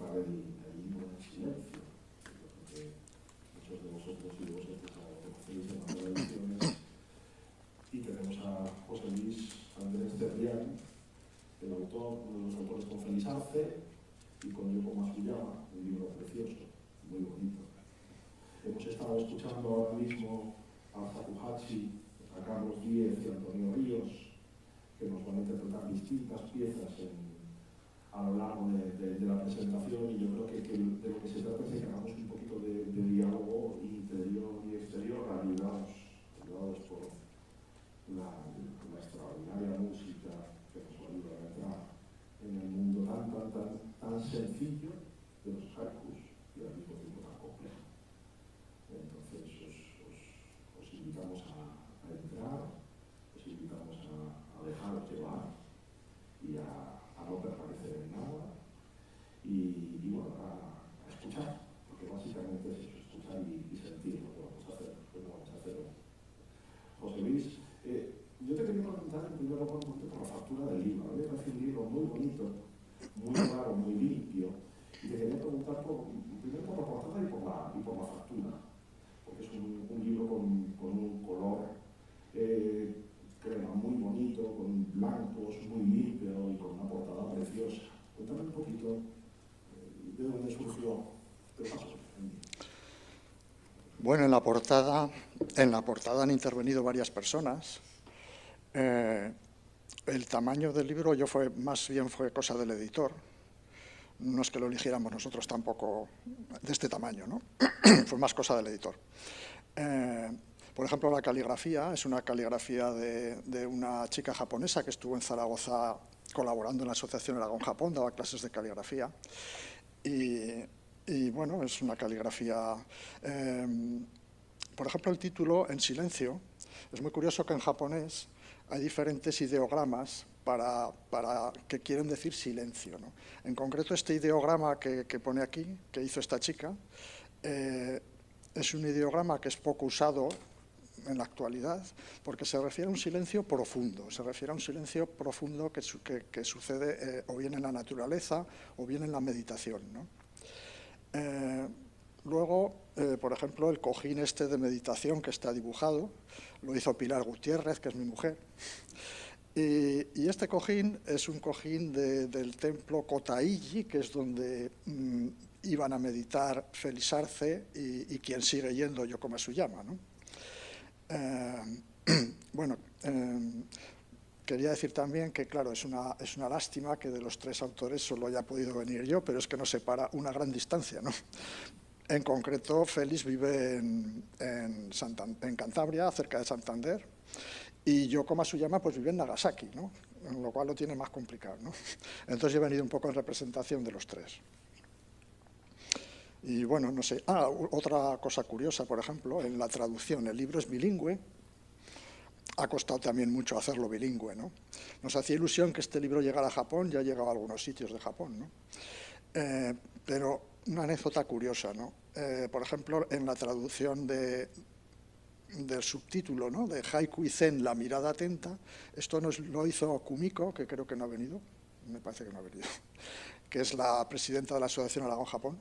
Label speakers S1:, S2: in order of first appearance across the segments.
S1: empezar el libro en silencio, porque muchos de vosotros y de vosotros conocéis el manual de ediciones, y tenemos a José Luis Andrés Cerrián, el autor, uno de los autores con Félix Arce y con Yoko Masuyama, un libro precioso, muy bonito. Hemos estado escuchando ahora mismo a Hakuhachi, a Carlos Díez y a Antonio Ríos, que nos van a interpretar distintas piezas a lo largo de la presentación, y yo creo que de lo que se trata es de que hagamos un poquito de diálogo interior y exterior, ayudados por la extraordinaria música que nos ayuda a entrar en el mundo tan sencillo de los haikus y al mismo tiempo tan complejo. Entonces os invitamos a entrar, os invitamos a dejaros llevar y a no permanecer en nada y bueno, a escuchar, porque básicamente es eso, escuchar y sentir lo que vamos a hacer, hoy. José Luis, yo te quería preguntar en primer lugar por la factura del libro. A mí me parece un libro muy bonito, muy claro, muy limpio, y te quería preguntar primero por la portada y por la factura, porque es un libro con un color crema muy bonito, con blancos, muy limpio y con una portada preciosa. Cuéntame un poquito de dónde surgió, qué pasó.
S2: Bueno, en la portada han intervenido varias personas. El tamaño del libro más bien fue cosa del editor. No es que lo eligiéramos nosotros tampoco de este tamaño, ¿no? Fue más cosa del editor. Por ejemplo, la caligrafía es una caligrafía de una chica japonesa que estuvo en Zaragoza colaborando en la Asociación Aragón-Japón, daba clases de caligrafía. Y bueno, es una caligrafía... por ejemplo, el título, En silencio, es muy curioso que en japonés hay diferentes ideogramas para que quieren decir silencio, ¿no? En concreto, este ideograma que pone aquí, que hizo esta chica, es un ideograma que es poco usado en la actualidad, porque se refiere a un silencio profundo, que sucede o bien en la naturaleza o bien en la meditación, ¿no? Luego, por ejemplo, el cojín este de meditación que está dibujado, lo hizo Pilar Gutiérrez, que es mi mujer. Y este cojín es un cojín del templo Kotaiji, que es donde iban a meditar Félix Arce y quien sigue yendo, Yoko Masuyama, ¿no? Bueno, quería decir también que, claro, es una lástima que de los tres autores solo haya podido venir yo, pero es que nos separa una gran distancia, ¿no? En concreto, Félix vive en Cantabria, cerca de Santander, y Yoko Masuyama pues vive en Nagasaki, ¿no? Lo cual lo tiene más complicado, ¿no? Entonces he venido un poco en representación de los tres. Y bueno, no sé. Otra cosa curiosa, por ejemplo, en la traducción, el libro es bilingüe. Ha costado también mucho hacerlo bilingüe, ¿no? Nos hacía ilusión que este libro llegara a Japón, ya ha llegado a algunos sitios de Japón, ¿no? Pero una anécdota curiosa, ¿no? Por ejemplo, en la traducción del subtítulo, ¿no? De Haiku y Zen, la mirada atenta, esto lo hizo Kumiko, que creo que no ha venido, me parece que no ha venido, que es la presidenta de la Asociación Aragón-Japón.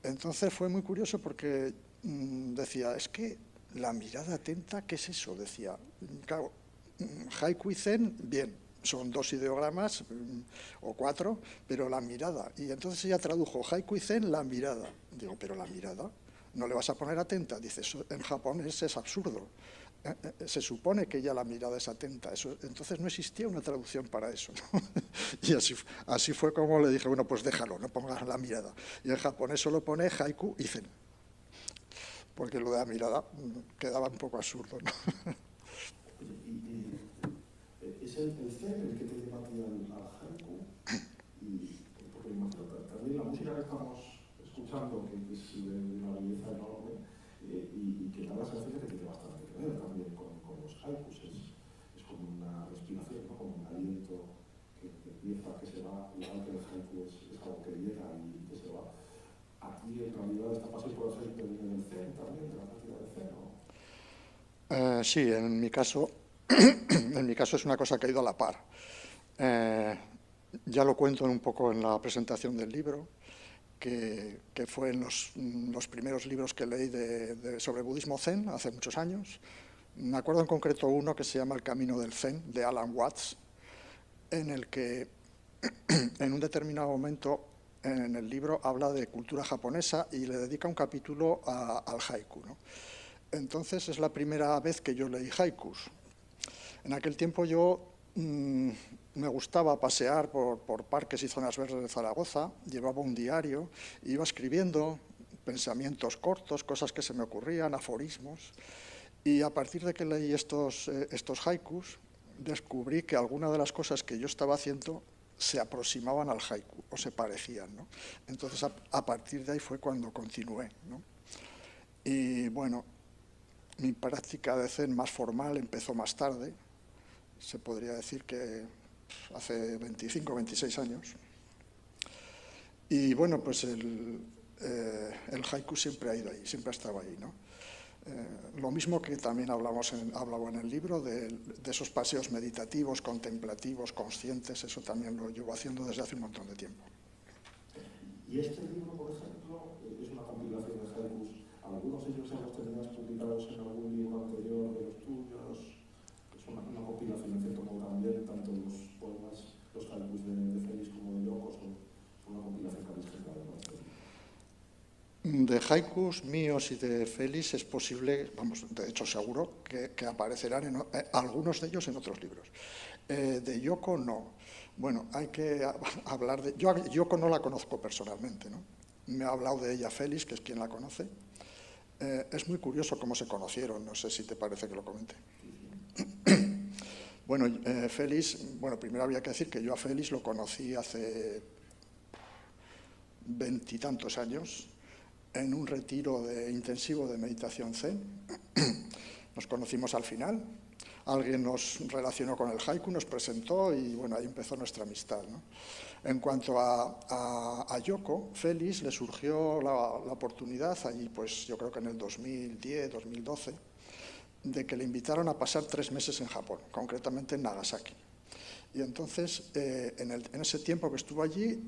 S2: Entonces fue muy curioso porque decía, es que la mirada atenta, ¿qué es eso? Decía, claro, Haiku y Zen, bien, son dos ideogramas o cuatro, pero la mirada. Y entonces ella tradujo Haiku y Zen, la mirada. Digo, pero la mirada, ¿no le vas a poner atenta? Dice, eso en japonés es absurdo. Se supone que ya la mirada es atenta. Entonces no existía una traducción para eso, ¿no? Y así fue como le dije, bueno, pues déjalo, no pongas la mirada. Y en japonés solo pone Haiku y Zen, porque lo de la mirada quedaba un poco absurdo, ¿no?
S1: ¿Es el Zen el que te lleva a ti al haiku? Porque también la música que estamos escuchando, que es de una belleza enorme, y que da la sensación que tiene bastante que ver también con los haikus. Es como una respiración, ¿no? Como un aliento que empieza, que se va, igual que el haiku es algo que llega y que se va. Aquí en realidad esta pasión por el haiku viene del Zen también, de la práctica del Zen, ¿no?
S2: Sí, en mi caso es una cosa que ha ido a la par. Ya lo cuento un poco en la presentación del libro. que fue en los primeros libros que leí sobre budismo zen hace muchos años. Me acuerdo en concreto uno que se llama El camino del zen, de Alan Watts, en el que en un determinado momento en el libro habla de cultura japonesa y le dedica un capítulo al haiku, ¿no? Entonces es la primera vez que yo leí haikus. En aquel tiempo yo me gustaba pasear por parques y zonas verdes de Zaragoza, llevaba un diario, iba escribiendo pensamientos cortos, cosas que se me ocurrían, aforismos, y a partir de que leí estos haikus, descubrí que algunas de las cosas que yo estaba haciendo se aproximaban al haiku o se parecían, ¿no? Entonces a partir de ahí fue cuando continué, ¿no? Y bueno, mi práctica de zen más formal empezó más tarde, se podría decir que hace 25 o 26 años. Y bueno, pues el haiku siempre ha ido ahí, siempre ha estado ahí, ¿no? Lo mismo que también hablaba en el libro de esos paseos meditativos, contemplativos, conscientes, eso también lo llevo haciendo desde hace un montón de tiempo.
S1: Y este libro, por ejemplo, es una compilación de haikus. Algunos de ellos los tenías publicados en algún libro anterior de los tuyos. Es una compilación, en cierto modo, también, tanto los poemas, los haikus de Félix como de Yoko, son una compilación que habéis generado, ¿no?
S2: De haikus míos y de Félix es posible, vamos, de hecho seguro, que aparecerán algunos de ellos en otros libros. De Yoko no. Bueno, hay que hablar de... Yo a Yoko no la conozco personalmente, ¿no? Me ha hablado de ella Félix, que es quien la conoce. Es muy curioso cómo se conocieron, no sé si te parece que lo comente. Bueno, Félix, bueno, primero había que decir que yo a Félix lo conocí hace 20 y tantos años, en un retiro intensivo de meditación zen. Nos conocimos al final, alguien nos relacionó con el haiku, nos presentó y bueno, ahí empezó nuestra amistad, ¿no? En cuanto a Yoko, Félix le surgió la oportunidad allí, pues yo creo que en el 2010, 2012, de que le invitaron a pasar 3 meses en Japón, concretamente en Nagasaki. Y entonces, en ese tiempo que estuvo allí,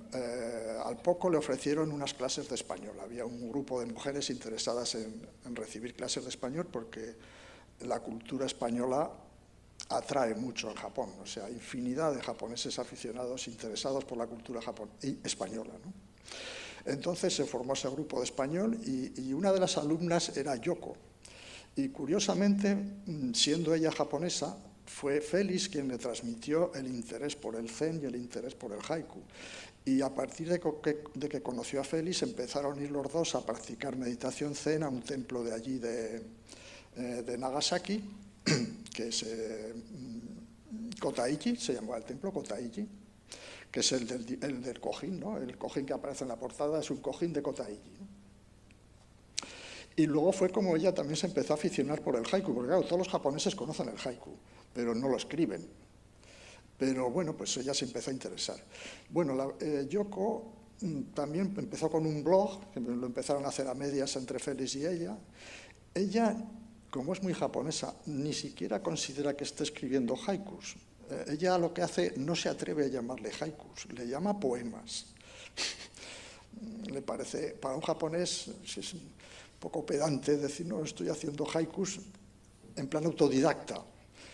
S2: al poco le ofrecieron unas clases de español. Había un grupo de mujeres interesadas en recibir clases de español porque la cultura española atrae mucho en Japón. O sea, infinidad de japoneses aficionados interesados por la cultura española, ¿no? Entonces se formó ese grupo de español y una de las alumnas era Yoko. Y curiosamente, siendo ella japonesa, fue Félix quien le transmitió el interés por el zen y el interés por el haiku. Y a partir de que conoció a Félix, empezaron a ir los dos a practicar meditación zen a un templo de allí de Nagasaki, que es Kotaiji, se llamaba el templo Kotaiji, que es el del cojín, ¿no? El cojín que aparece en la portada es un cojín de Kotaiji, ¿no? Y luego fue como ella también se empezó a aficionar por el haiku, porque claro, todos los japoneses conocen el haiku, pero no lo escriben. Pero bueno, pues ella se empezó a interesar. Bueno, Yoko también empezó con un blog, que lo empezaron a hacer a medias entre Félix y ella. Ella, como es muy japonesa, ni siquiera considera que esté escribiendo haikus. Ella lo que hace, no se atreve a llamarle haikus, le llama poemas. Le parece, para un japonés, es un poco pedante decir, no, estoy haciendo haikus en plan autodidacta.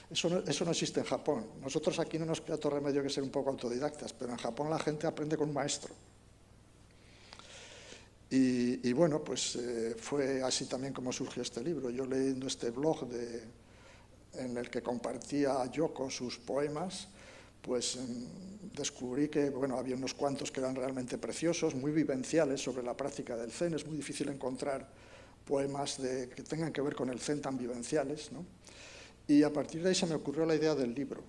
S2: Eso no existe en Japón. Nosotros aquí no nos queda otro remedio que ser un poco autodidactas, pero en Japón la gente aprende con un maestro. Y bueno, pues fue así también como surgió este libro. Yo leyendo este blog en el que compartía a Yoko sus poemas, pues descubrí que bueno, había unos cuantos que eran realmente preciosos, muy vivenciales sobre la práctica del zen. Es muy difícil encontrar poemas que tengan que ver con el zen tan vivenciales, ¿no? Y a partir de ahí se me ocurrió la idea del libro.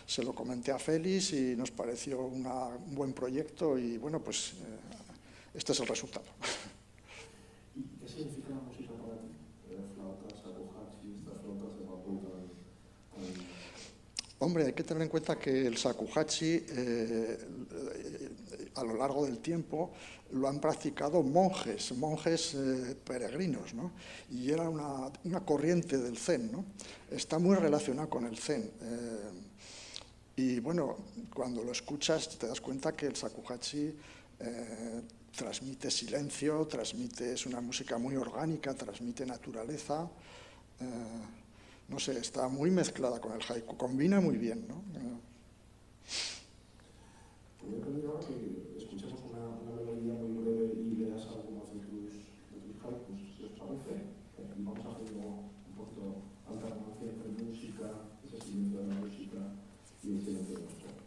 S2: Se lo comenté a Félix y nos pareció un buen proyecto y bueno, pues este es el resultado.
S1: ¿Y qué significa la música para ti? Flautas, shakuhachi, estas flautas de bambú.
S2: Hombre, hay que tener en cuenta que el shakuhachi a lo largo del tiempo lo han practicado monjes peregrinos, ¿no? Y era una corriente del zen, ¿no? Está muy relacionado con el zen. Y bueno, cuando lo escuchas te das cuenta que el shakuhachi transmite silencio, es una música muy orgánica, transmite naturaleza. No sé, está muy mezclada con el haiku, combina muy bien, ¿no?
S1: Voy a pedir ahora que escuchemos una melodía muy breve y leas algunos de tus haikus, si os parece. Y vamos haciendo un poquito alternancia entre música, ese silencio de la música y el silencio de los poemas.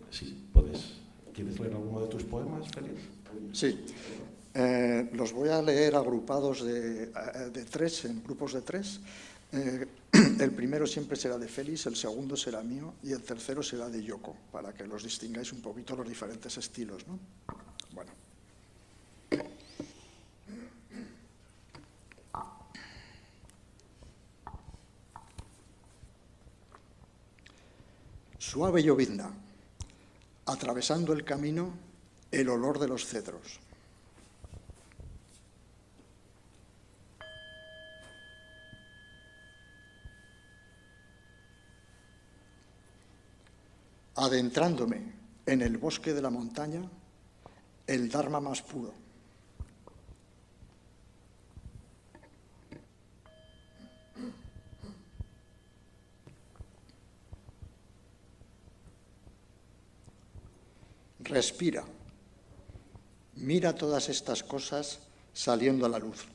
S1: Sí, puedes. ¿Quieres leer alguno de tus poemas, Félix?
S2: Sí. Los voy a leer agrupados de tres, en grupos de tres. El primero siempre será de Félix, el segundo será mío y el tercero será de Yoko, para que los distingáis un poquito los diferentes estilos, ¿no? Bueno. Suave llovizna, atravesando el camino, el olor de los cedros. Adentrándome en el bosque de la montaña, el Dharma más puro. Respira. Mira todas estas cosas saliendo a la luz.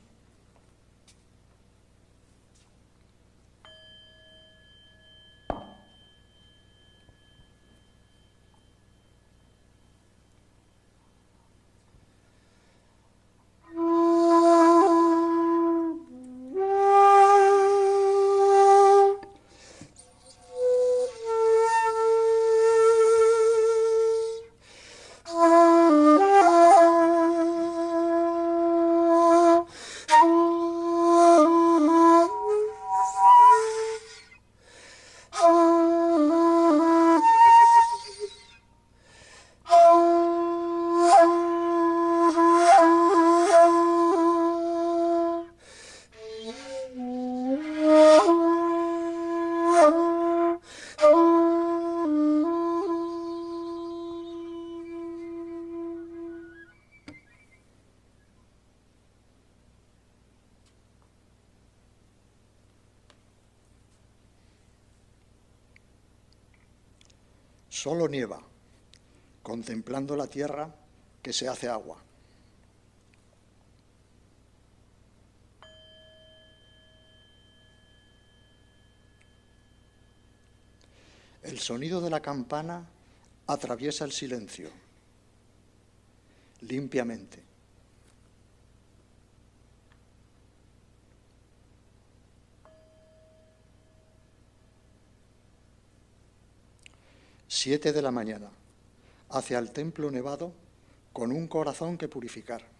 S2: Solo nieva, contemplando la tierra que se hace agua. El sonido de la campana atraviesa el silencio, limpiamente. Siete de la mañana, hacia el templo nevado, con un corazón que purificar.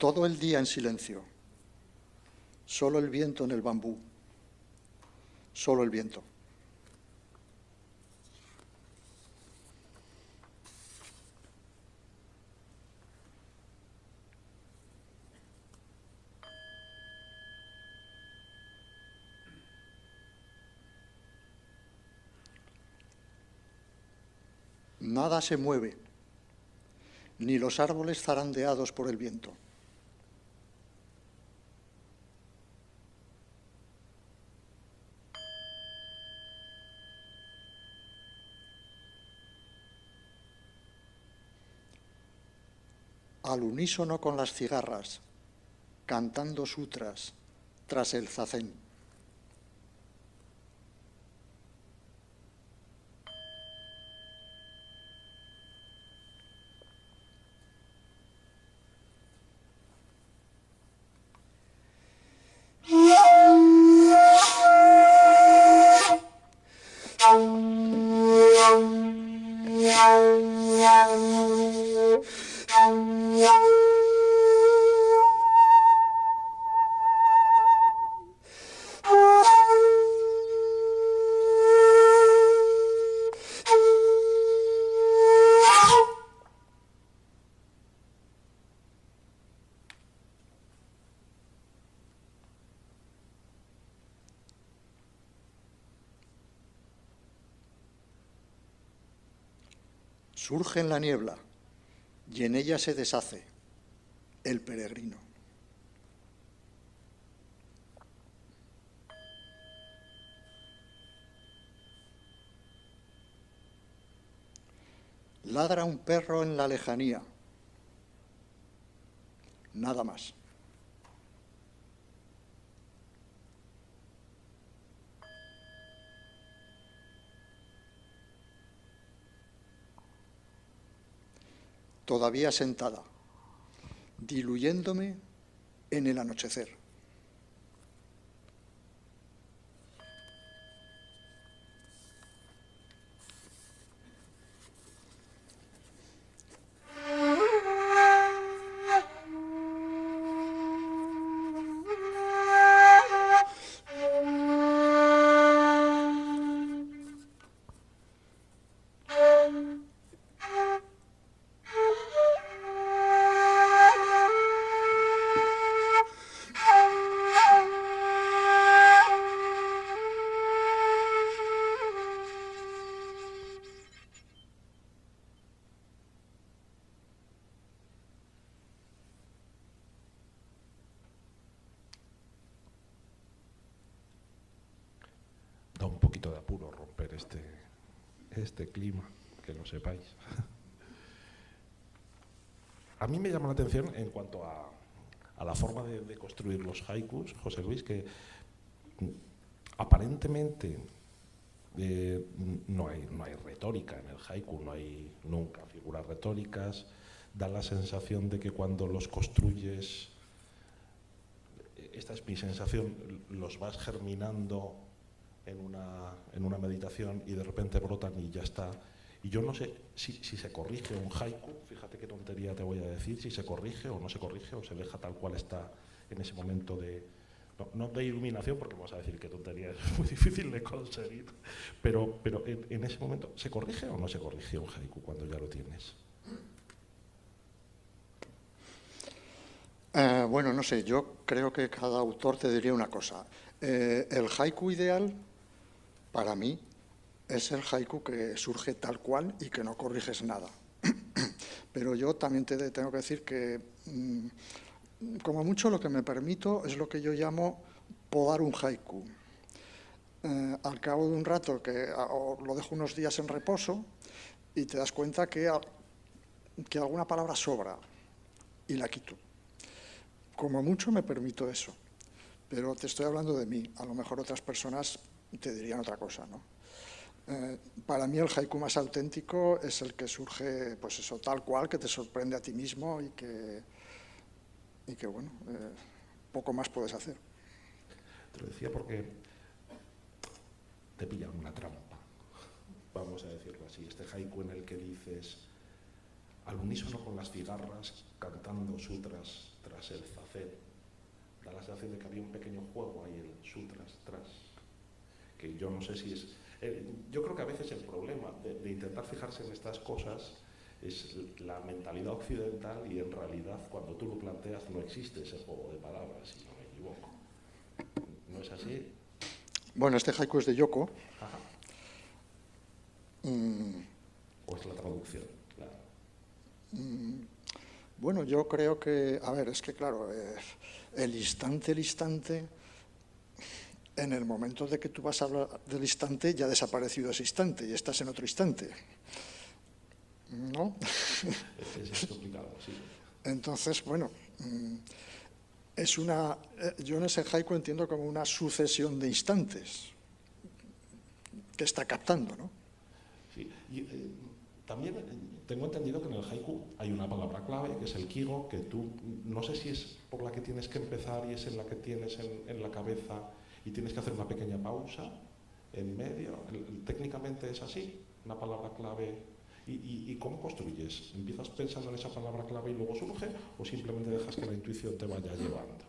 S2: todo el día en silencio, solo el viento en el bambú, solo el viento. Nada se mueve, ni los árboles zarandeados por el viento. Al unísono con las cigarras, cantando sutras tras el zazen. Surge en la niebla y en ella se deshace el peregrino. Ladra un perro en la lejanía, nada más. Todavía sentada, diluyéndome en el anochecer.
S3: Da un poquito de apuro romper este clima, que lo sepáis. A mí me llama la atención en cuanto a la forma de construir los haikus, José Luis, que aparentemente no hay retórica en el haiku, no hay nunca figuras retóricas. Da la sensación de que cuando los construyes, esta es mi sensación, los vas germinando en una meditación y de repente brotan y ya está. Y yo no sé si se corrige un haiku, fíjate qué tontería te voy a decir, si se corrige o no se corrige o se deja tal cual está en ese momento no de iluminación, porque vamos a decir que tontería es muy difícil de conseguir, pero en ese momento, ¿se corrige o no se corrige un haiku cuando ya lo tienes?
S2: Bueno, no sé, yo creo que cada autor te diría una cosa. El haiku ideal, para mí, es el haiku que surge tal cual y que no corriges nada. Pero yo también te tengo que decir que, como mucho, lo que me permito es lo que yo llamo podar un haiku. Al cabo de un rato, lo dejo unos días en reposo y te das cuenta que alguna palabra sobra y la quito. Como mucho me permito eso, pero te estoy hablando de mí. A lo mejor otras personas te dirían otra cosa, ¿no? Para mí el haiku más auténtico es el que surge, pues eso, tal cual, que te sorprende a ti mismo y que bueno, poco más puedes hacer.
S3: Te lo decía porque te pilla una trampa, vamos a decirlo así. Este haiku en el que dices, al unísono con las cigarras, cantando sutras tras el zazen, da la sensación de que había un pequeño juego ahí, el sutras tras, que yo no sé si es... yo creo que a veces el problema de intentar fijarse en estas cosas es la mentalidad occidental, y en realidad cuando tú lo planteas no existe ese juego de palabras, si no me equivoco. ¿No es así?
S2: Bueno, este haiku es de Yoko.
S3: Ajá. ¿O es la traducción? Claro.
S2: Bueno, yo creo que, a ver, es que claro, el instante, en el momento de que tú vas a hablar del instante, ya ha desaparecido ese instante y estás en otro instante, ¿no?
S3: Es complicado, sí.
S2: Entonces, bueno, es una, yo en ese haiku entiendo como una sucesión de instantes que está captando, ¿no?
S3: Sí. Y, también tengo entendido que en el haiku hay una palabra clave, que es el kigo, que tú, no sé si es por la que tienes que empezar y es en la que tienes en la cabeza y tienes que hacer una pequeña pausa en medio. Técnicamente es así, una palabra clave. ¿Y cómo construyes? ¿Empiezas pensando en esa palabra clave y luego surge, o simplemente dejas que la intuición te vaya llevando?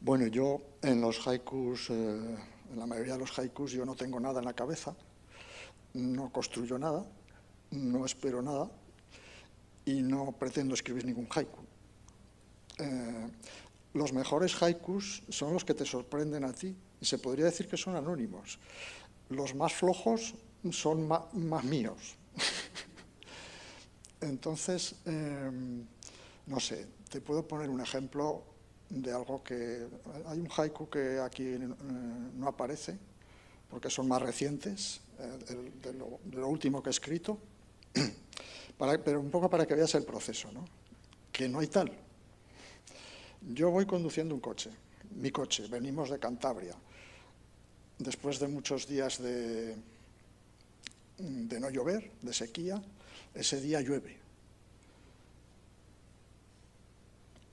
S2: Bueno, yo en los haikus, en la mayoría de los haikus, yo no tengo nada en la cabeza, no construyo nada, no espero nada y no pretendo escribir ningún haiku. Los mejores haikus son los que te sorprenden a ti y se podría decir que son anónimos. Los más flojos son más míos. Entonces, no sé, te puedo poner un ejemplo de algo que... Hay un haiku que aquí no aparece, porque son más recientes, de lo último que he escrito, pero un poco para que veas el proceso, ¿no? Que no hay tal. Yo voy conduciendo un coche, mi coche, venimos de Cantabria, después de muchos días de no llover, de sequía, ese día llueve.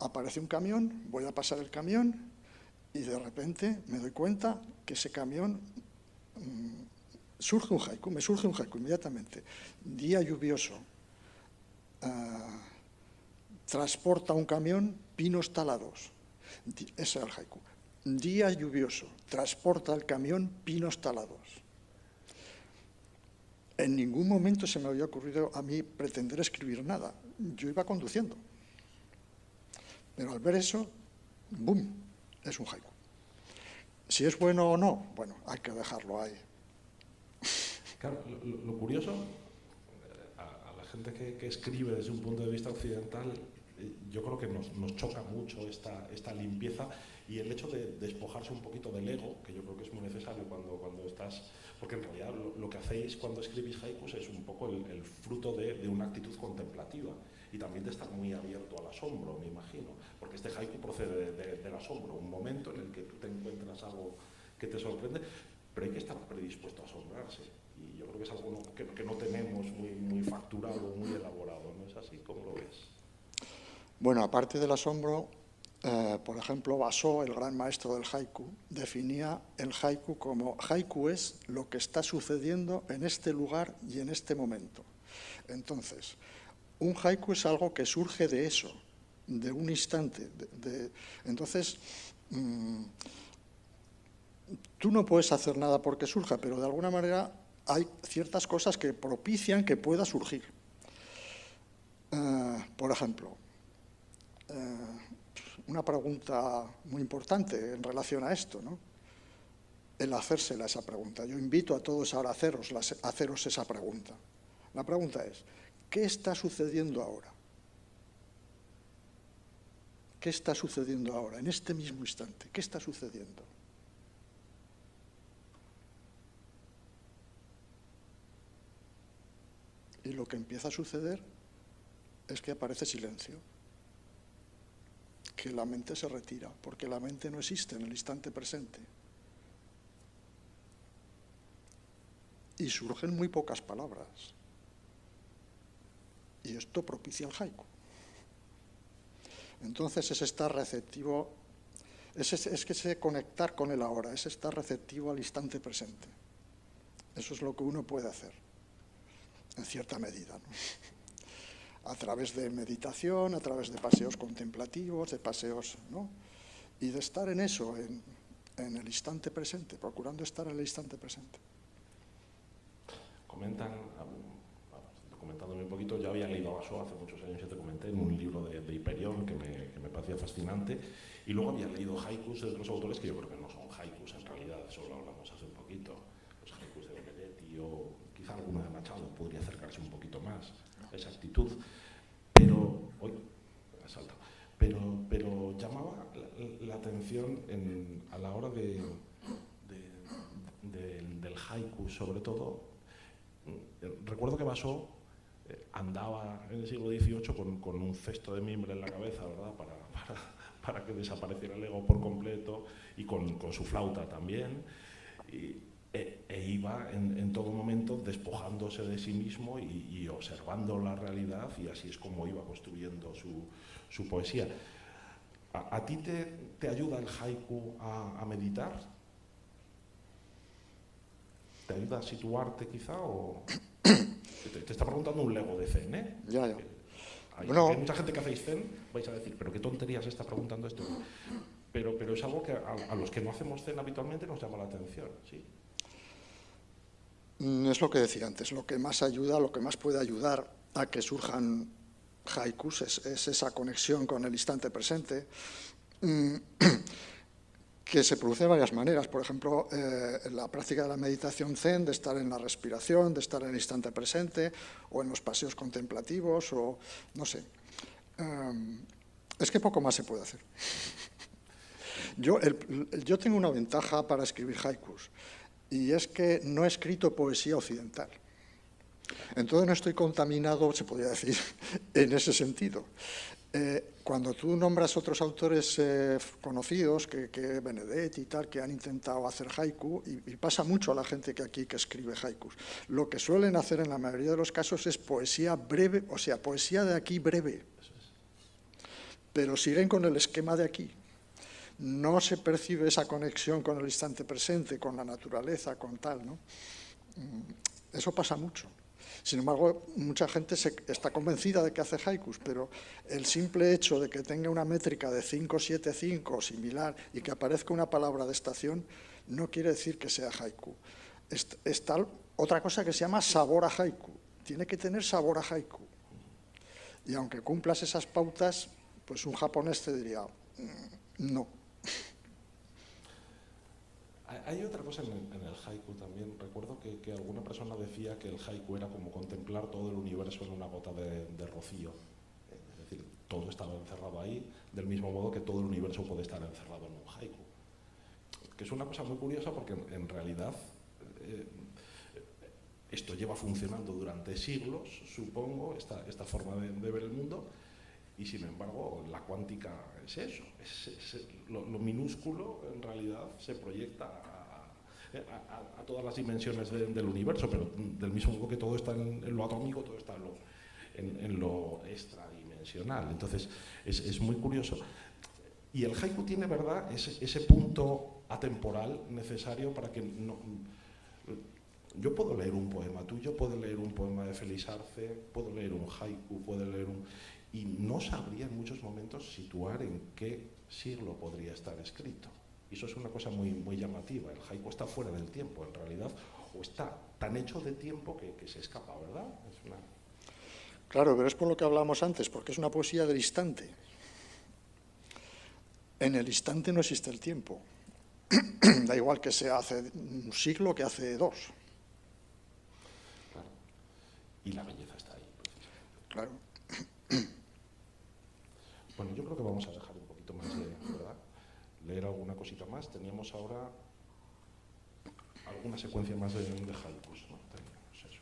S2: Aparece un camión, voy a pasar el camión y de repente me doy cuenta que ese camión surge un haiku, me surge un haiku inmediatamente. Día lluvioso, transporta un camión pinos talados. Ese es el haiku. Día lluvioso, transporta el camión pinos talados. En ningún momento se me había ocurrido a mí pretender escribir nada. Yo iba conduciendo. Pero al ver eso, ¡boom!, es un haiku. Si es bueno o no, bueno, hay que dejarlo ahí.
S3: Claro, lo curioso, a la gente que escribe desde un punto de vista occidental, yo creo que nos choca mucho esta limpieza y el hecho de despojarse un poquito del ego, que yo creo que es muy necesario cuando estás... Porque en realidad lo que hacéis cuando escribís haikus es un poco el fruto de una actitud contemplativa y también de estar muy abierto al asombro, me imagino, porque este haiku procede del asombro, un momento en el que tú te encuentras algo que te sorprende, pero hay que estar predispuesto a asombrarse. Y yo creo que es algo que no tenemos muy facturado, muy elaborado, ¿no es así? ¿Cómo lo ves?
S2: Bueno, aparte del asombro, por ejemplo, Basó, el gran maestro del haiku, definía el haiku como: haiku es lo que está sucediendo en este lugar y en este momento. Entonces, un haiku es algo que surge de eso, de un instante. Entonces, tú no puedes hacer nada porque surja, pero de alguna manera hay ciertas cosas que propician que pueda surgir. Por ejemplo, una pregunta muy importante en relación a esto, ¿no? El hacérsela esa pregunta. Yo invito a todos ahora a haceros esa pregunta. La pregunta es: ¿qué está sucediendo ahora? ¿Qué está sucediendo ahora, en este mismo instante? ¿Qué está sucediendo? Y lo que empieza a suceder es que aparece silencio, que la mente se retira, porque la mente no existe en el instante presente. Y surgen muy pocas palabras. Y esto propicia el haiku. Entonces es estar receptivo, es que se conectar con el ahora, es estar receptivo al instante presente. Eso es lo que uno puede hacer, en cierta medida, ¿no? a través de meditación, a través de paseos contemplativos, de paseos, ¿no? Y de estar en eso, en el instante presente, procurando estar en el instante presente.
S3: Comentándome un poquito, ya había leído a Basó hace muchos años, ya te comenté, en un libro de Hiperión que me parecía fascinante, y luego había leído haikus de otros autores que yo creo que no son haikus en realidad, eso lo hablamos hace un poquito, los haikus de Benedetti o quizá alguna de Machado podría acercarse un poquito más a esa actitud, pero hoy me salta. Pero llamaba la atención a la hora del haiku, sobre todo. Recuerdo que Basó andaba en el siglo XVIII con un cesto de mimbre en la cabeza, ¿verdad? Para que desapareciera el ego por completo, y con su flauta también. E iba en todo momento despojándose de sí mismo y observando la realidad, y así es como iba construyendo su poesía. ¿A ti te ayuda el haiku a meditar? ¿Te ayuda a situarte quizá? ¿O te está preguntando un lego de Zen, ¿eh?
S2: Ya.
S3: Hay mucha gente que hacéis Zen, vais a decir, pero qué tonterías está preguntando esto. Pero es algo que a los que no hacemos Zen habitualmente nos llama la atención, ¿sí?
S2: Es lo que decía antes, lo que más ayuda, lo que más puede ayudar a que surjan haikus es esa conexión con el instante presente, que se produce de varias maneras. Por ejemplo, en la práctica de la meditación zen, de estar en la respiración, de estar en el instante presente, o en los paseos contemplativos, o no sé. Es que poco más se puede hacer. Yo tengo una ventaja para escribir haikus, y es que no he escrito poesía occidental. Entonces no estoy contaminado, se podría decir, en ese sentido. Cuando tú nombras otros autores conocidos, que Benedetti y tal, que han intentado hacer haiku, y pasa mucho a la gente que aquí que escribe haikus, lo que suelen hacer en la mayoría de los casos es poesía breve, o sea, poesía de aquí breve, pero siguen con el esquema de aquí. No se percibe esa conexión con el instante presente, con la naturaleza, con tal, ¿no? Eso pasa mucho. Sin embargo, mucha gente está convencida de que hace haikus, pero el simple hecho de que tenga una métrica de 5-7-5 similar y que aparezca una palabra de estación no quiere decir que sea haiku. Está otra cosa que se llama sabor a haiku. Tiene que tener sabor a haiku. Y aunque cumplas esas pautas, pues un japonés te diría, no.
S3: Hay otra cosa en el haiku también. Recuerdo que alguna persona decía que el haiku era como contemplar todo el universo en una gota de rocío. Es decir, todo estaba encerrado ahí, del mismo modo que todo el universo puede estar encerrado en un haiku. Que es una cosa muy curiosa porque en realidad esto lleva funcionando durante siglos, supongo, esta forma de ver el mundo. Y sin embargo, la cuántica es eso, lo minúsculo en realidad se proyecta a todas las dimensiones del universo, pero del mismo modo que todo está en lo atómico, todo está en lo extradimensional. Entonces, es muy curioso. Y el haiku tiene, ¿verdad?, ese punto atemporal necesario para que no... Yo puedo leer un poema tuyo, puedo leer un poema de Félix Arce, puedo leer un haiku, puedo leer un... Y no sabría en muchos momentos situar en qué siglo podría estar escrito. Y eso es una cosa muy, muy llamativa. El haiku está fuera del tiempo, en realidad, o está tan hecho de tiempo que se escapa, ¿verdad?
S2: Claro, pero es por lo que hablábamos antes, porque es una poesía del instante. En el instante no existe el tiempo. Da igual que sea hace un siglo que hace dos.
S3: Claro. Y la belleza está ahí.
S2: Claro.
S3: Bueno, yo creo que vamos a dejar un poquito más de, ¿verdad?, leer alguna cosita más. Teníamos ahora alguna secuencia más de haikus, ¿no? Teníamos eso.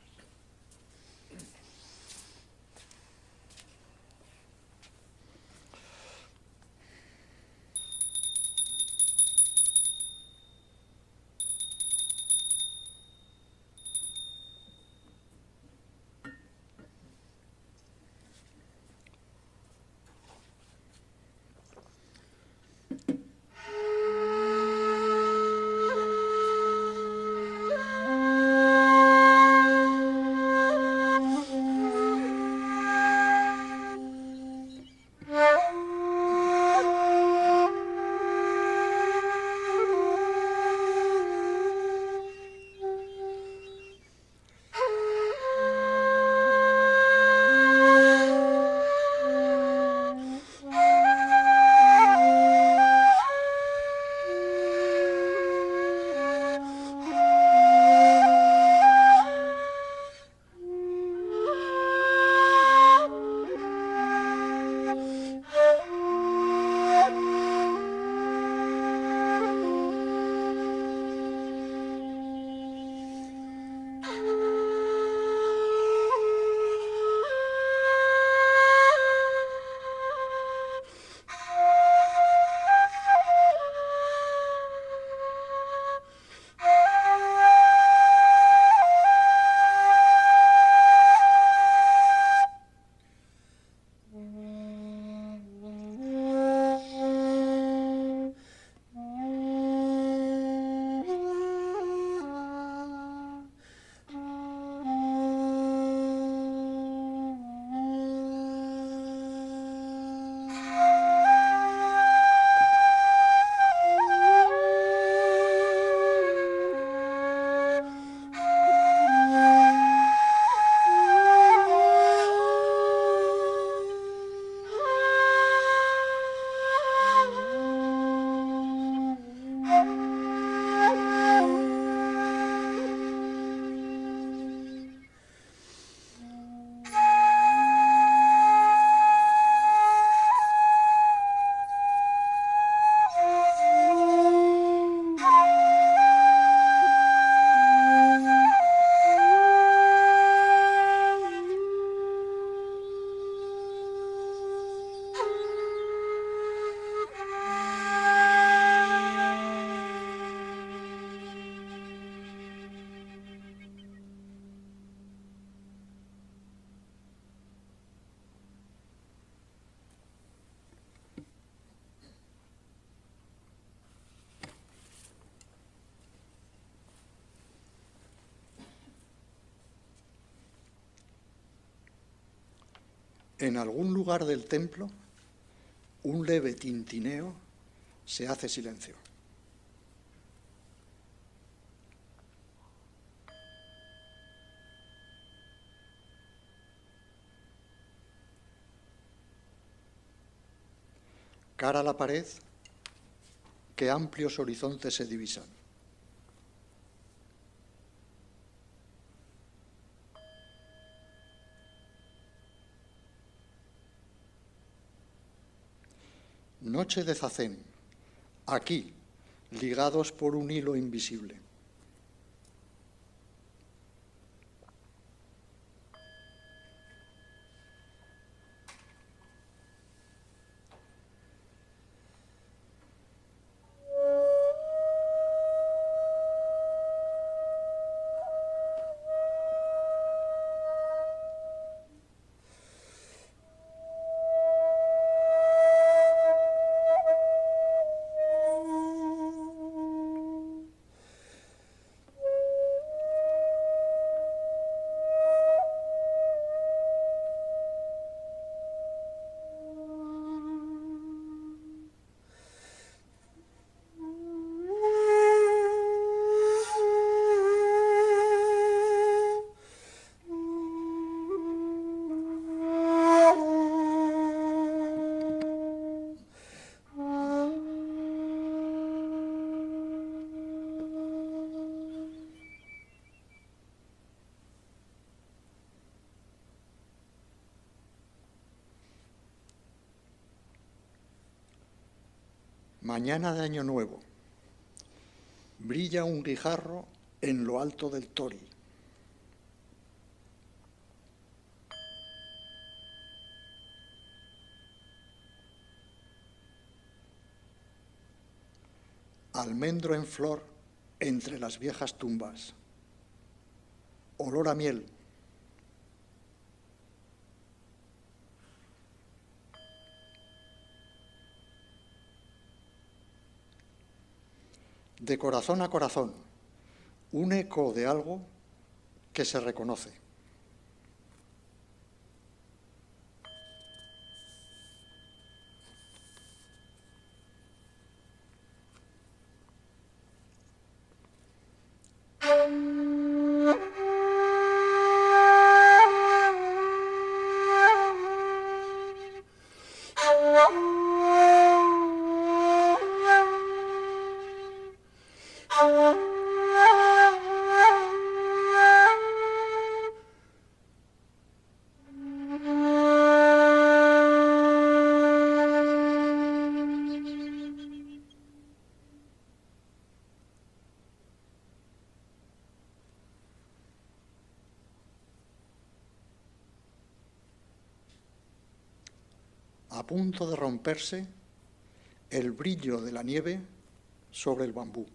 S2: En algún lugar del templo, un leve tintineo se hace silencio. Cara a la pared, qué amplios horizontes se divisan. Noche de zazen, aquí, ligados por un hilo invisible. Mañana de Año Nuevo. Brilla un guijarro en lo alto del Tori. Almendro en flor entre las viejas tumbas. Olor a miel. De corazón a corazón, un eco de algo que se reconoce. A punto de romperse el brillo de la nieve sobre el bambú.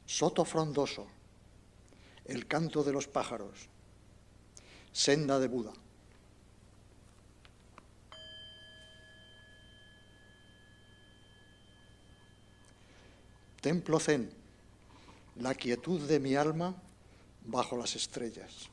S2: Soto frondoso, el canto de los pájaros, senda de Buda. Templo zen, la quietud de mi alma bajo las estrellas.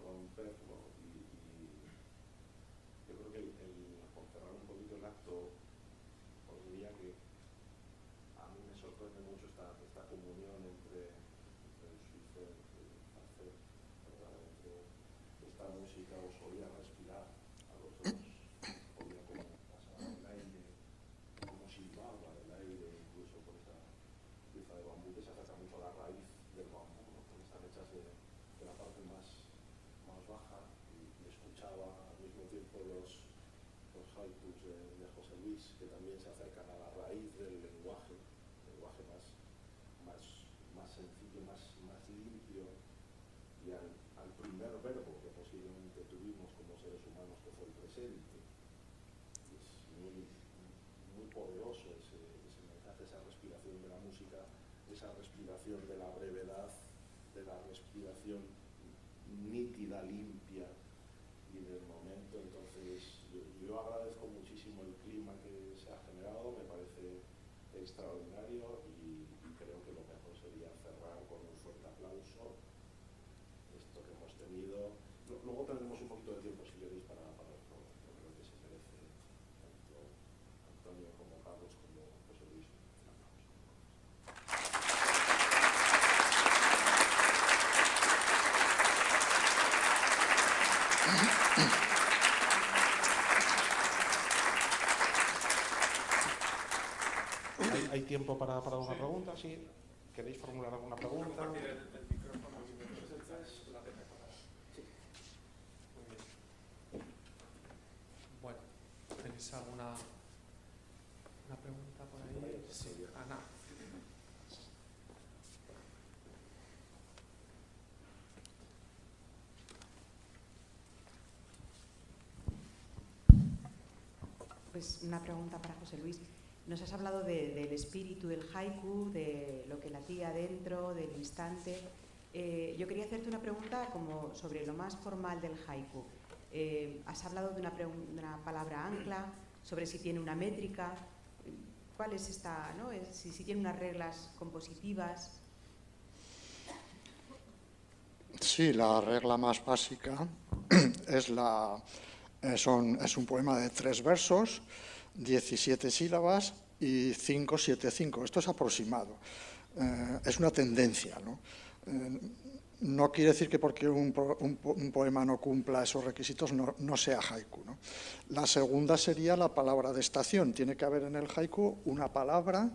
S3: romperlo. Y yo creo que por cerrar un poquito el acto, os diría que a mí me sorprende mucho esta comunión entre el suizo y el francés, ¿verdad? Entre esta música os oía respirar a los dos, oía como pasaba el aire, como silbaba el aire, incluso por esa pieza de bambú que se acerca mucho a la raíz del bambú, ¿no? Porque están hechas de la parte más baja, y escuchaba al mismo tiempo los haikus de José Luis, que también se acercan a la raíz del lenguaje más sencillo, más limpio, y al primer verbo que posiblemente tuvimos como seres humanos, que fue el presente. Es muy poderoso ese mensaje, esa respiración de la música, esa respiración de la brevedad, de la respiración nítida, limpia y del momento. Entonces yo agradezco muchísimo el clima que se ha generado, me parece extraordinario, y creo que lo mejor sería cerrar con un fuerte aplauso esto que hemos tenido. Luego tendremos un poquito de tiempo, si queréis, para esto. Yo creo que se merece tanto Antonio como Carlos como José Luis un aplauso. ¿Hay tiempo para una pregunta? ¿Sí? ¿Queréis formular alguna pregunta?
S4: El micrófono. Bueno, ¿tenéis alguna pregunta por ahí? Sí, Ana.
S5: Pues una pregunta para José Luis. Nos has hablado del espíritu del haiku, de lo que latía dentro, del instante. Yo quería hacerte una pregunta como sobre lo más formal del haiku. Has hablado de una palabra ancla, sobre si tiene una métrica. ¿Cuál es esta, no? Si tiene unas reglas compositivas.
S2: Sí, la regla más básica es un poema de 3 versos, 17 sílabas y 5-7-5. Esto es aproximado. Es una tendencia, ¿no? No quiere decir que porque un poema no cumpla esos requisitos no sea haiku, ¿no? La segunda sería la palabra de estación. Tiene que haber en el haiku una palabra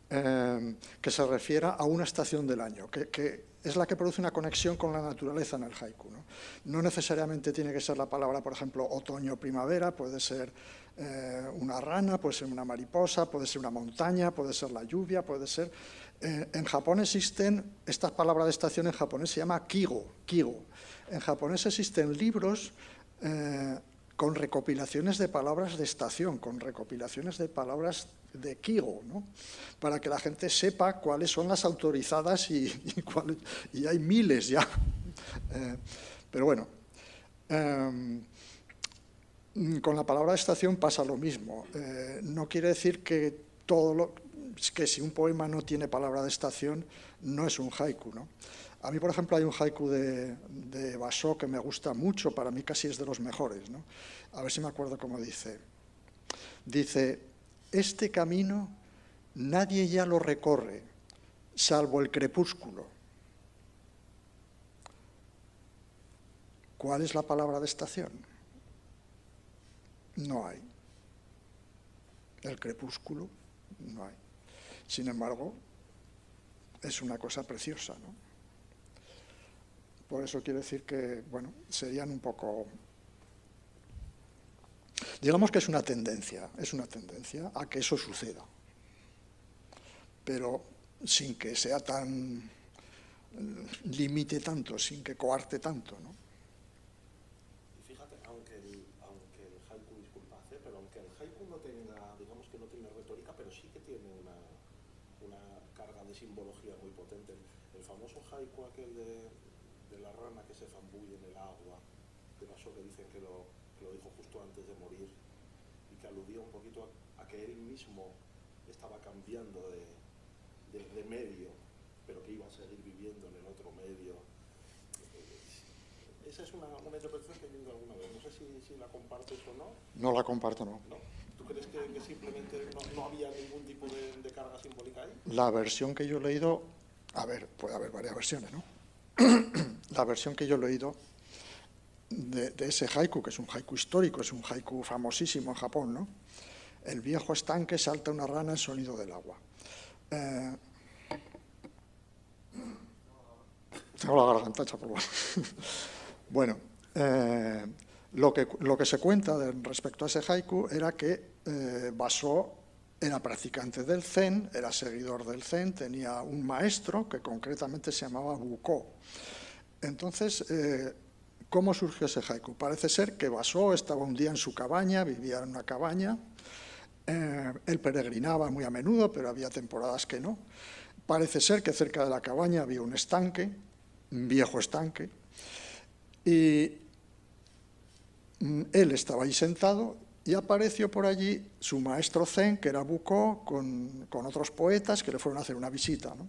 S2: que se refiera a una estación del año, que es la que produce una conexión con la naturaleza en el haiku, ¿no? No necesariamente tiene que ser la palabra, por ejemplo, otoño o primavera, puede ser una rana, puede ser una mariposa, puede ser una montaña, puede ser la lluvia, puede ser... en Japón existen, estas palabras de estación en japonés se llama kigo. En japonés existen libros con recopilaciones de palabras de estación, con recopilaciones de palabras de kigo, ¿no? Para que la gente sepa cuáles son las autorizadas y hay miles ya. Pero bueno, con la palabra de estación pasa lo mismo. No quiere decir que que si un poema no tiene palabra de estación no es un haiku, ¿no? A mí, por ejemplo, hay un haiku de Basho que me gusta mucho, para mí casi es de los mejores, ¿no? A ver si me acuerdo cómo dice. Dice: este camino nadie ya lo recorre, salvo el crepúsculo. ¿Cuál es la palabra de estación? No hay. El crepúsculo, no hay. Sin embargo, es una cosa preciosa, ¿no? Por eso quiero decir que, bueno, serían un poco... Digamos que es una tendencia a que eso suceda, pero sin que sea tan... limite tanto, sin que coarte tanto, ¿no?
S3: Y fíjate, aunque el haiku, disculpad, pero aunque el haiku no tenga, digamos que no tiene retórica, pero sí que tiene una carga de simbología muy potente. El famoso haiku aquel de la rana que se zambulle en el agua, de Basho, que dicen que lo dijo justo antes de morir, y que aludía un poquito a que él mismo estaba cambiando de medio, pero que iba a seguir viviendo en el otro medio.
S1: esa es una interpretación que he visto alguna vez. No sé si la compartes o no.
S2: No la comparto, no.
S1: ¿No? ¿Tú crees que simplemente no había ningún tipo de carga simbólica ahí?
S2: La versión que yo he leído, a ver, puede haber varias versiones, ¿no? La versión que yo he leído de ese haiku, que es un haiku histórico, es un haiku famosísimo en Japón, ¿no? El viejo estanque, salta una rana, el sonido del agua. Tengo la garganta hecha polvo. Bueno, lo que se cuenta respecto a ese haiku era que Basó era practicante del Zen, era seguidor del Zen, tenía un maestro que concretamente se llamaba Buko. Entonces, ¿cómo surgió ese haiku? Parece ser que Basó estaba un día en su cabaña, vivía en una cabaña, él peregrinaba muy a menudo, pero había temporadas que no. Parece ser que cerca de la cabaña había un estanque, un viejo estanque, y él estaba ahí sentado y apareció por allí su maestro Zen, que era Buko, con otros poetas que le fueron a hacer una visita, ¿no?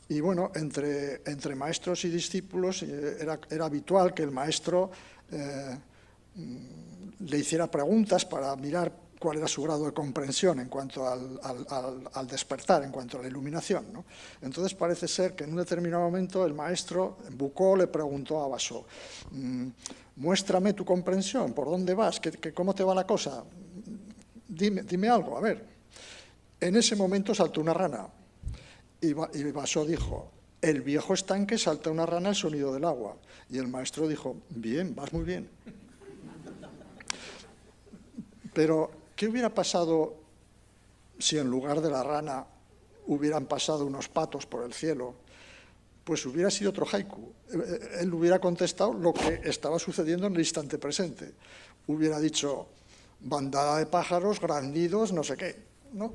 S2: Y bueno, entre maestros y discípulos era habitual que el maestro le hiciera preguntas para mirar cuál era su grado de comprensión en cuanto al despertar, en cuanto a la iluminación, ¿no? Entonces parece ser que en un determinado momento el maestro Buko le preguntó a Basó, muéstrame tu comprensión, ¿por dónde vas? ¿Cómo te va la cosa? Dime algo, a ver. En ese momento saltó una rana y Basó dijo, el viejo estanque salta una rana al sonido del agua. Y el maestro dijo, bien, vas muy bien. Pero, ¿qué hubiera pasado si en lugar de la rana hubieran pasado unos patos por el cielo? Pues hubiera sido otro haiku. Él hubiera contestado lo que estaba sucediendo en el instante presente. Hubiera dicho, bandada de pájaros, grandidos, no sé qué, ¿no?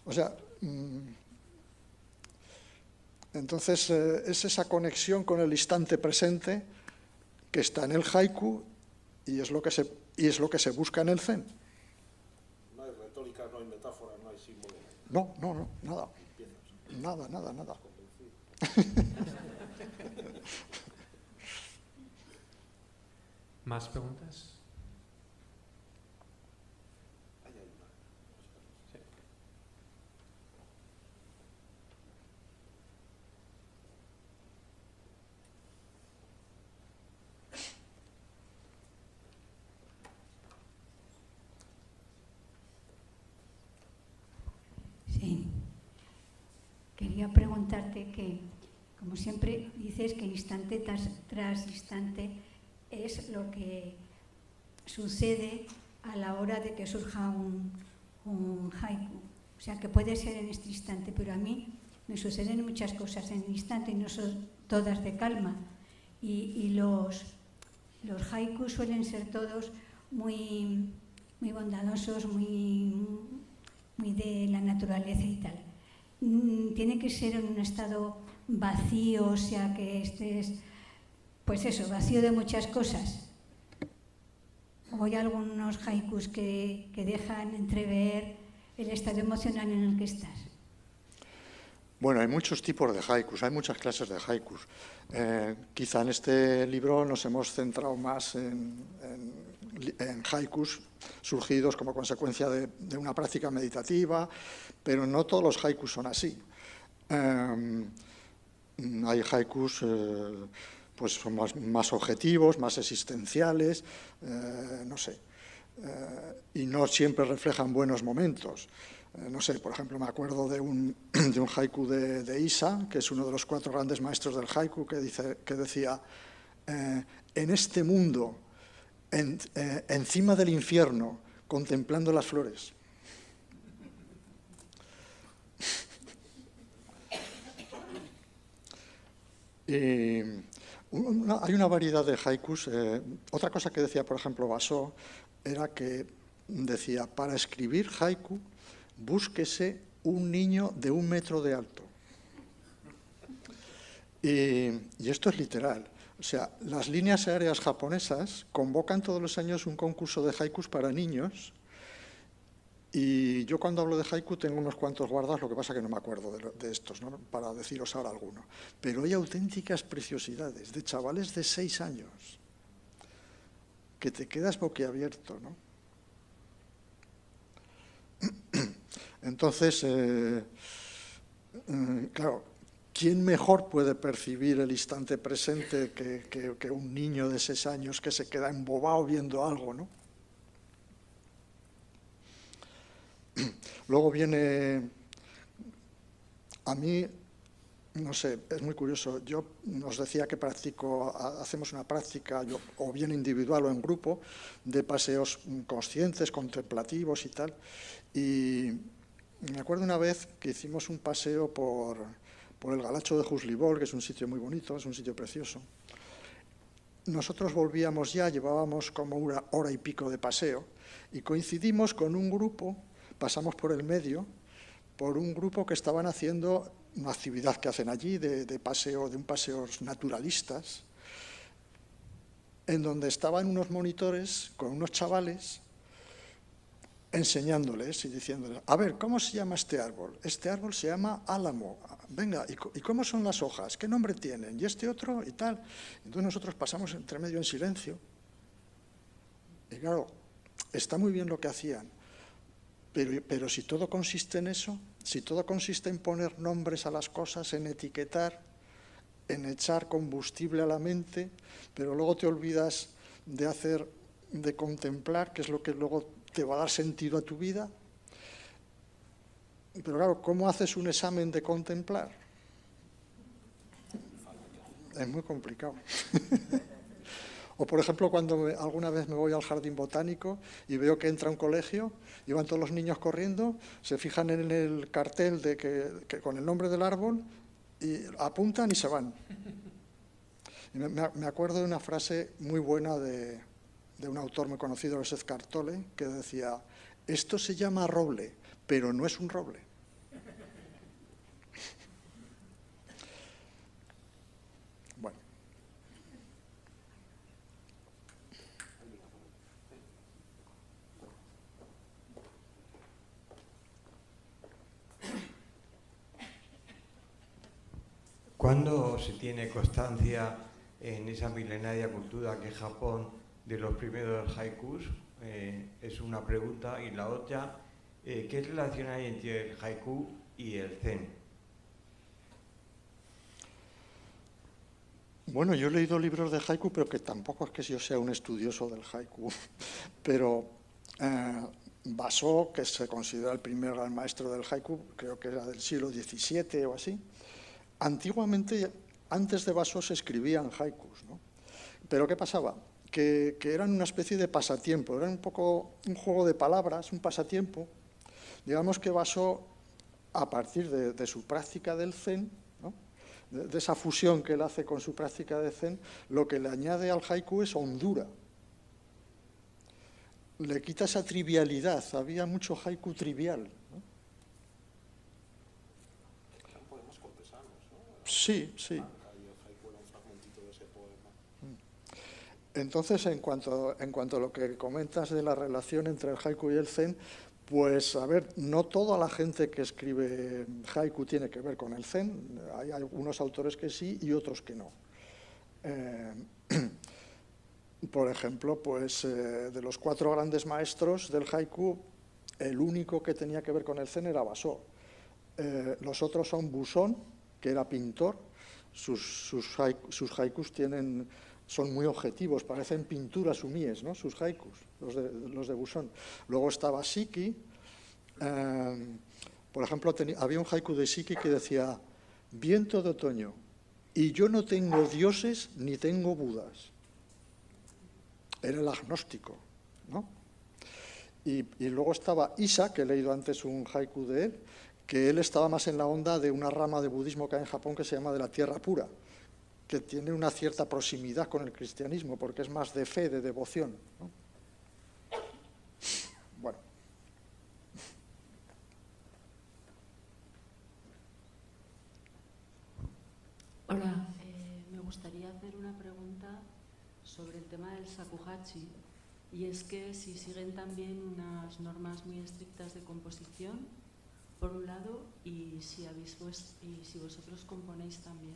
S2: O sea, entonces es esa conexión con el instante presente que está en el haiku y es lo que se busca en el Zen.
S1: No hay retórica, no hay metáfora, no hay símbolo.
S2: No, nada. Nada.
S4: ¿Más preguntas? Sí.
S6: Sí. Quería preguntarte que, como siempre dices, que instante tras instante es lo que sucede a la hora de que surja un haiku. O sea, que puede ser en este instante, pero a mí me suceden muchas cosas en el instante y no son todas de calma. Y los haikus suelen ser todos muy bondadosos, muy de la naturaleza y tal. Tiene que ser en un estado vacío, o sea, que estés, pues eso, vacío de muchas cosas. O hay algunos haikus que dejan entrever el estado emocional en el que estás.
S2: Bueno, hay muchos tipos de haikus, hay muchas clases de haikus. Quizá en este libro nos hemos centrado más en haikus surgidos como consecuencia de una práctica meditativa, pero no todos los haikus son así. Hay haikus pues son más objetivos, más existenciales, no sé, y no siempre reflejan buenos momentos. No sé, por ejemplo, me acuerdo de un haiku de Issa, que es uno de los 4 grandes maestros del haiku, que decía, en este mundo, encima del infierno, contemplando las flores. Hay una variedad de haikus. Otra cosa que decía, por ejemplo, Basó, era que decía, para escribir haiku, búsquese un niño de 1 metro de alto. Y esto es literal. O sea, las líneas aéreas japonesas convocan todos los años un concurso de haikus para niños Y yo cuando hablo de haiku tengo unos cuantos guardados, lo que pasa que no me acuerdo de estos, ¿no? Para deciros ahora alguno. Pero hay auténticas preciosidades de chavales de 6 años que te quedas boquiabierto, ¿no? Entonces, claro, ¿quién mejor puede percibir el instante presente que un niño de 6 años que se queda embobado viendo algo, ¿no? Luego viene, a mí, no sé, es muy curioso, yo os decía que hacemos una práctica, o bien individual o en grupo, de paseos conscientes, contemplativos y tal, y me acuerdo una vez que hicimos un paseo por el Galacho de Juslibol, que es un sitio muy bonito, es un sitio precioso. Nosotros volvíamos ya, llevábamos como una hora y pico de paseo, y coincidimos con un grupo, pasamos por el medio, por un grupo que estaban haciendo una actividad que hacen allí, de un paseos naturalistas, en donde estaban unos monitores con unos chavales enseñándoles y diciéndoles, a ver, ¿cómo se llama este árbol? Este árbol se llama álamo. Venga, ¿y cómo son las hojas? ¿Qué nombre tienen? ¿Y este otro? Y tal. Entonces nosotros pasamos entre medio en silencio. Y claro, está muy bien lo que hacían, pero si todo consiste en eso, si todo consiste en poner nombres a las cosas, en etiquetar, en echar combustible a la mente, pero luego te olvidas de contemplar, que es lo que luego te va a dar sentido a tu vida. Pero claro, ¿cómo haces un examen de contemplar? Es muy complicado. O, por ejemplo, cuando alguna vez me voy al jardín botánico y veo que entra un colegio y van todos los niños corriendo, se fijan en el cartel que con el nombre del árbol y apuntan y se van. Y me acuerdo de una frase muy buena de un autor muy conocido, Joseph Cartole, que decía, esto se llama roble, pero no es un roble. Bueno.
S7: ¿Cuándo se tiene constancia en esa milenaria cultura que es Japón de los primeros haikus? Es una pregunta. Y la otra, ¿qué relación hay entre el haiku y el zen?
S2: Bueno, yo he leído libros de haiku, pero que tampoco es que yo sea un estudioso del haiku. Pero Basó, que se considera el primer gran maestro del haiku, creo que era del siglo XVII o así. Antiguamente, antes de Basó, se escribían haikus, ¿no? Pero ¿qué pasaba? Que eran una especie de pasatiempo, eran un poco un juego de palabras, un pasatiempo. Digamos que Basó, a partir de su práctica del zen, ¿no?, de esa fusión que él hace con su práctica de zen, lo que le añade al haiku es hondura. Le quita esa trivialidad, había mucho haiku trivial, ¿no?
S1: Eran poemas cortesanos, ¿no?
S2: Sí, sí.
S1: Y el haiku era un fragmentito de ese poema.
S2: Entonces, en cuanto a lo que comentas de la relación entre el haiku y el zen, pues, a ver, no toda la gente que escribe haiku tiene que ver con el zen. Hay algunos autores que sí y otros que no. Por ejemplo, pues, de los 4 grandes maestros del haiku, el único que tenía que ver con el zen era Basó. Los otros son Buzón, que era pintor. Sus haikus son muy objetivos, parecen pinturas sumies, ¿no?, sus haikus, los de Buzón. Luego estaba Shiki. Por ejemplo, había un haiku de Shiki que decía, viento de otoño, y yo no tengo dioses ni tengo budas. Era el agnóstico, ¿no? Y luego estaba Isa, que he leído antes un haiku de él, que él estaba más en la onda de una rama de budismo que hay en Japón que se llama de la tierra pura, que tiene una cierta proximidad con el cristianismo, porque es más de fe, de devoción, ¿no? Bueno.
S8: Hola, me gustaría hacer una pregunta sobre el tema del shakuhachi, y es que si siguen también unas normas muy estrictas de composición, por un lado, y si vosotros componéis también.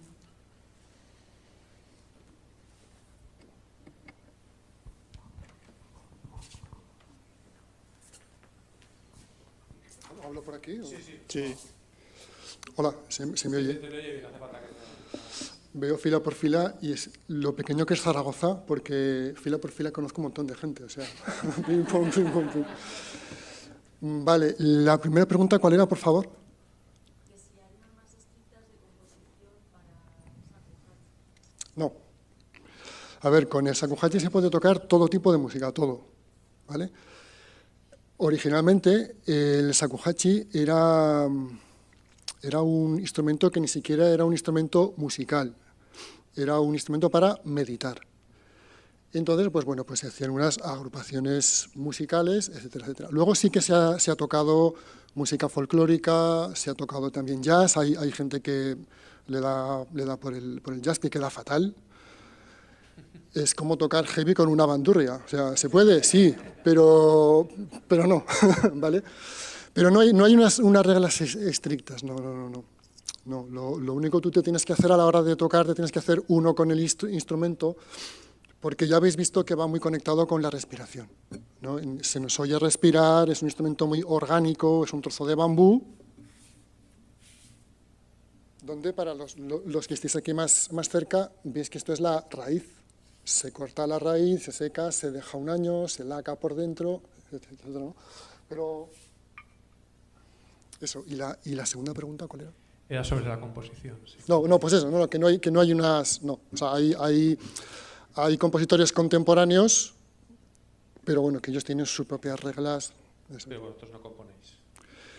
S9: ¿Hablo por aquí?
S4: Sí, sí.
S9: Sí. Hola, ¿se me oye?
S4: Te oye bien, hace falta que te...
S9: Veo fila por fila y es lo pequeño que es Zaragoza, porque fila por fila conozco un montón de gente, o sea, pim, pum, pim, pum, pim. Vale, la primera pregunta, ¿cuál era, por favor?
S8: Que si hay normas estrictas de composición para shakuhachi.
S9: No. A ver, con el shakuhachi se puede tocar todo tipo de música, todo, ¿vale? Originalmente, el shakuhachi era un instrumento que ni siquiera era un instrumento musical, era un instrumento para meditar. Entonces, pues bueno, pues se hacían unas agrupaciones musicales, etcétera, etcétera. Luego sí que se ha tocado música folclórica, se ha tocado también jazz, hay gente que le da por el jazz, que queda fatal. Es como tocar heavy con una bandurria, o sea, ¿se puede? Sí, pero no, ¿vale? Pero no hay unas reglas estrictas, no. Lo único que tú te tienes que hacer a la hora de tocar, te tienes que hacer uno con el instrumento, porque ya habéis visto que va muy conectado con la respiración, ¿no? Se nos oye respirar, es un instrumento muy orgánico, es un trozo de bambú, donde para los que estéis aquí más cerca, veis que esto es la raíz. Se corta la raíz, se seca, se deja un año, se laca por dentro, etcétera, ¿no? Pero eso, ¿y la segunda pregunta cuál era?
S4: Era sobre la composición, sí.
S9: No, pues eso, no, que no hay unas... No, o sea, hay compositores contemporáneos, pero bueno, que ellos tienen sus propias reglas. Eso.
S4: Pero vosotros no componéis.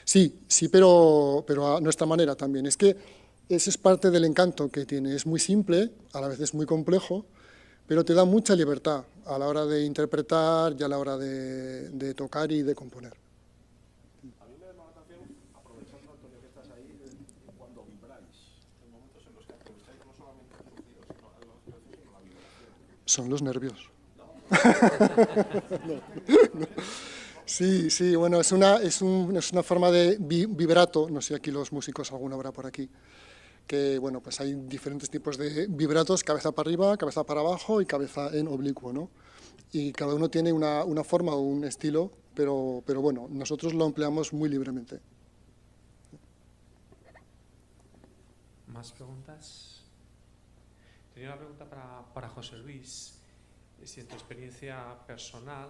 S9: Sí, pero a nuestra manera también. Es que ese es parte del encanto que tiene. Es muy simple, a la vez es muy complejo, pero te da mucha libertad a la hora de interpretar y a la hora de tocar y de componer.
S1: A mí me llama la atención, aprovechando, Antonio, que estás ahí, cuando vibráis, en momentos en los que aprovecháis no solamente el sonido, sino a la respiración, sino la vibración.
S9: Son los nervios. No. Sí, bueno, es una forma de vibrato, no sé, aquí los músicos alguno habrá por aquí, que bueno, pues hay diferentes tipos de vibratos, cabeza para arriba, cabeza para abajo y cabeza en oblicuo, ¿no? Y cada uno tiene una forma o un estilo, pero bueno, nosotros lo empleamos muy libremente.
S4: ¿Más preguntas? Tenía una pregunta para José Luis. Si en tu experiencia personal,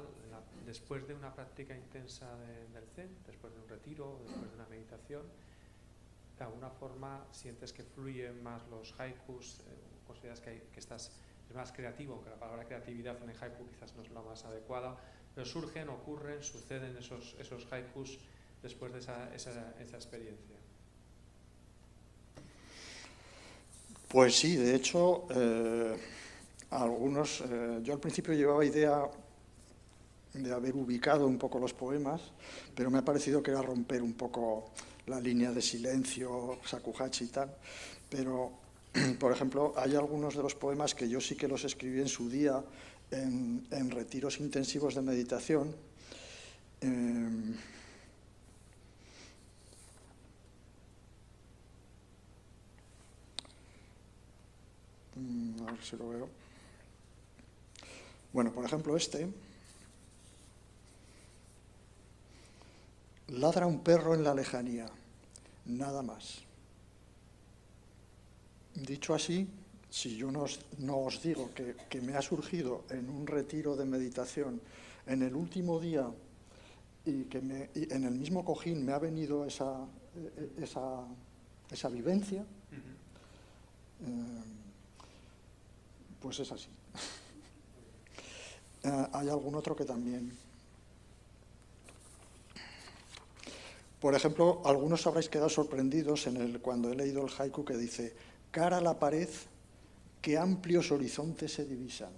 S4: después de una práctica intensa del Zen, después de un retiro, después de una meditación, de alguna forma sientes que fluyen más los haikus, consideras que estás más creativo, aunque la palabra creatividad en el haiku quizás no es la más adecuada, pero suceden esos haikus después de esa experiencia.
S2: Pues sí, de hecho, yo al principio llevaba idea de haber ubicado un poco los poemas, pero me ha parecido que era romper un poco la línea de silencio, shakuhachi y tal, pero, por ejemplo, hay algunos de los poemas que yo sí que los escribí en su día en retiros intensivos de meditación. A ver si lo veo. Bueno, por ejemplo, ladra un perro en la lejanía, nada más. Dicho así, si yo no os digo que me ha surgido en un retiro de meditación en el último día y que en el mismo cojín me ha venido esa vivencia, pues es así. Hay algún otro que también... Por ejemplo, algunos habréis quedado sorprendidos cuando he leído el haiku que dice: cara a la pared, qué amplios horizontes se divisan.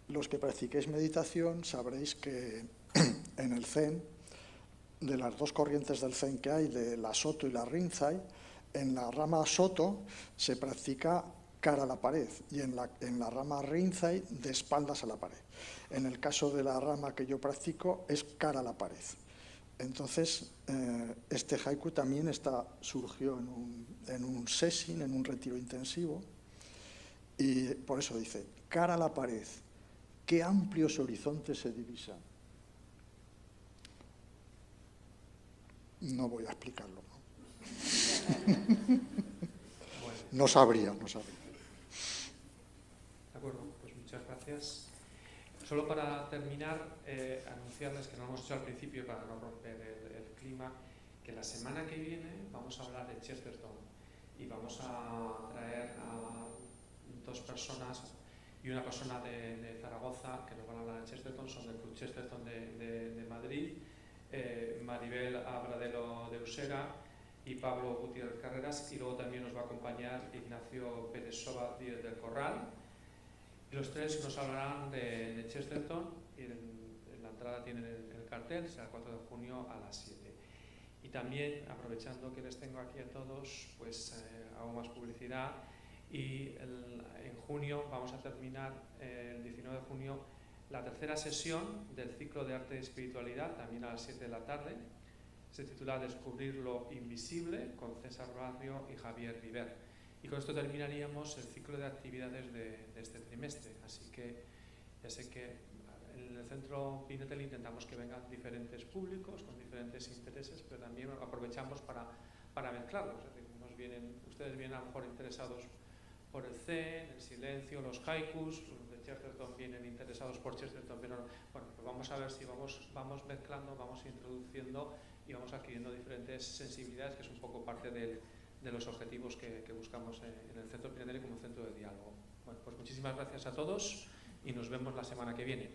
S2: Los que practiquéis meditación sabréis que en el Zen, de las dos corrientes del Zen que hay, de la Soto y la Rinzai, en la rama Soto se practica cara a la pared, y en la rama Rinzai de espaldas a la pared. En el caso de la rama que yo practico es cara a la pared. Entonces, este haiku también surgió en un sesshin, en un retiro intensivo, y por eso dice, cara a la pared, qué amplios horizontes se divisan. No voy a explicarlo, ¿no? No sabría.
S4: De acuerdo, pues muchas gracias. Solo para terminar, anunciarles que no hemos hecho al principio para no romper el clima, que la semana que viene vamos a hablar de Chesterton y vamos a traer a 2 personas y una persona de Zaragoza que nos van a hablar de Chesterton, son del Club Chesterton de Madrid, Maribel Abradelo de Usera y Pablo Gutiérrez Carreras, y luego también nos va a acompañar Ignacio Pérez Soba Díez del Corral. Los 3 nos hablarán de Chesterton, y en la entrada tienen el cartel, será el 4 de junio a las 7. Y también, aprovechando que les tengo aquí a todos, pues hago más publicidad, y en junio vamos a terminar, el 19 de junio, la tercera sesión del ciclo de arte y espiritualidad, también a las 7 de la tarde. Se titula Descubrir lo invisible, con César Barrio y Javier Viver. Y con esto terminaríamos el ciclo de actividades de este trimestre. Así que ya sé que en el Centro Pinetel intentamos que vengan diferentes públicos con diferentes intereses, pero también aprovechamos para mezclarlos. Es decir, ustedes vienen a lo mejor interesados por el Zen, el silencio, los haikus, los de Chesterton vienen interesados por Chesterton, pero bueno, pues vamos a ver si vamos mezclando, vamos introduciendo y vamos adquiriendo diferentes sensibilidades, que es un poco parte de los objetivos que buscamos en el Centro Pinetel como centro de diálogo. Bueno, pues muchísimas gracias a todos y nos vemos la semana que viene.